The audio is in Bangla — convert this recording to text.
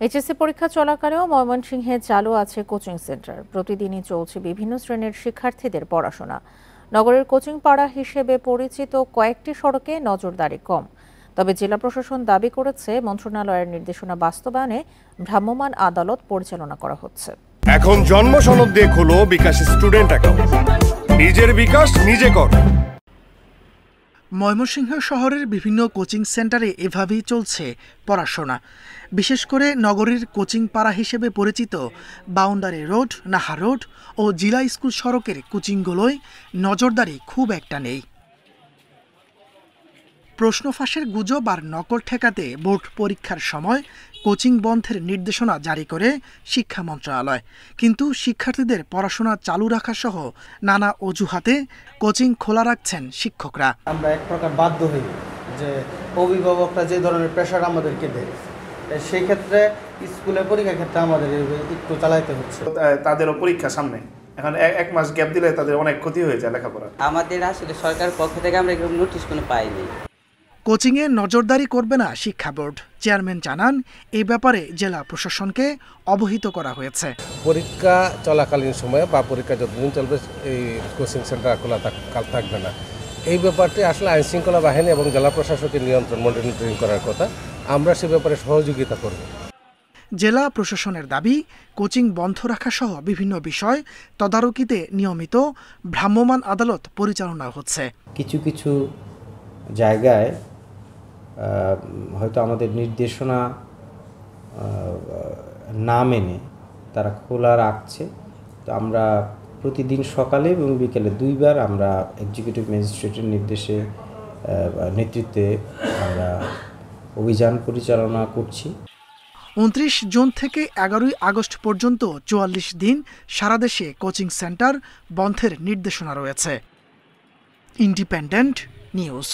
এইচএসসি পরীক্ষা চলাকালেও ময়মনসিংহে চালু আছে কোচিং সেন্টার। প্রতিদিনই চলছে বিভিন্ন শ্রেণীর শিক্ষার্থীদের পড়াশোনা। নগরের কোচিং পাড়া হিসেবে পরিচিত কয়েকটি সড়কে নজরদারি কম। তবে জেলা প্রশাসন দাবি করেছে মন্ত্রণালয়ের নির্দেশনা বাস্তবায়নে ভ্রাম্যমাণ আদালত পরিচালনা করা হচ্ছে। এখন জন্ম সনদ দিয়ে খোলো বিকাশ স্টুডেন্ট অ্যাকাউন্ট। নিজের বিকাশ নিজে কর। ময়মনসিংহ শহরের বিভিন্ন কোচিং সেন্টারে এভাবেই চলছে পড়াশোনা। বিশেষ করে নগরীর কোচিং পাড়া হিসেবে পরিচিত বাউন্ডারি রোড, নাহা রোড ও জিলা স্কুল সড়কের কোচিংগুলোয় নজরদারি খুব একটা নেই। প্রশ্ন ফাঁসের গুজব আর নকল ঠেকাতে বোর্ড পরীক্ষার সময় কোচিং বন্ধের নির্দেশনা জারি করে শিক্ষা মন্ত্রণালয়। কিন্তু শিক্ষার্থীদের পড়াশোনা চালু রাখা সহ নানা অজুহাতে কোচিং খোলা রাখছেন শিক্ষকরা। আমরা এক প্রকার বাধ্য হই যে অভিভাবকরা যে ধরনের প্রেশার আমাদেরকে দেয়, সেই ক্ষেত্রে স্কুলে পরীক্ষার ক্ষেত্রে আমাদের একটু চালাইতে হচ্ছে। তাদেরও পরীক্ষা সামনে, এখন এক মাস গ্যাপ দিলে তাদের অনেক ক্ষতি হয়ে যায় লেখাপড়া। আমাদের আসলে সরকারের পক্ষ থেকে আমরা এরকম নোটিশ কোনো পাইনি। কোচিংয়ে নজরদারি করবে না শিক্ষা বোর্ড। চেয়ারম্যান জানান, এই ব্যাপারে জেলা প্রশাসনকে অবহিত করা হয়েছে। পরীক্ষা চলাকালীন সময়ে বা পরীক্ষা যতদিন চলবে এই কোচিং সেন্টার খোলা থাকবে না। এই ব্যাপারটি আসলে আইন শৃঙ্খলা বাহিনী এবং জেলা প্রশাসকের নিয়ন্ত্রণ মনিটরিং করার কথা। আমরা সে ব্যাপারে সহযোগিতা করব। জেলা প্রশাসনের দাবি, কোচিং বন্ধ রাখা সহ বিভিন্ন বিষয় তদারকিতে নিয়মিত ভ্রাম্যমাণ আদালত পরিচালনা হচ্ছে। কিছু কিছু জায়গায় হয়তো আমাদের নির্দেশনা না মেনে তারা খোলা রাখছে। তো আমরা প্রতিদিন সকালে এবং বিকেলে দুইবার আমরা এক্সিকিউটিভ ম্যাজিস্ট্রেটের নেতৃত্বে আমরা অভিযান পরিচালনা করছি। 29 জুন থেকে 11 আগস্ট পর্যন্ত 44 দিন সারা দেশে কোচিং সেন্টার বন্ধের নির্দেশনা রয়েছে। Independent news.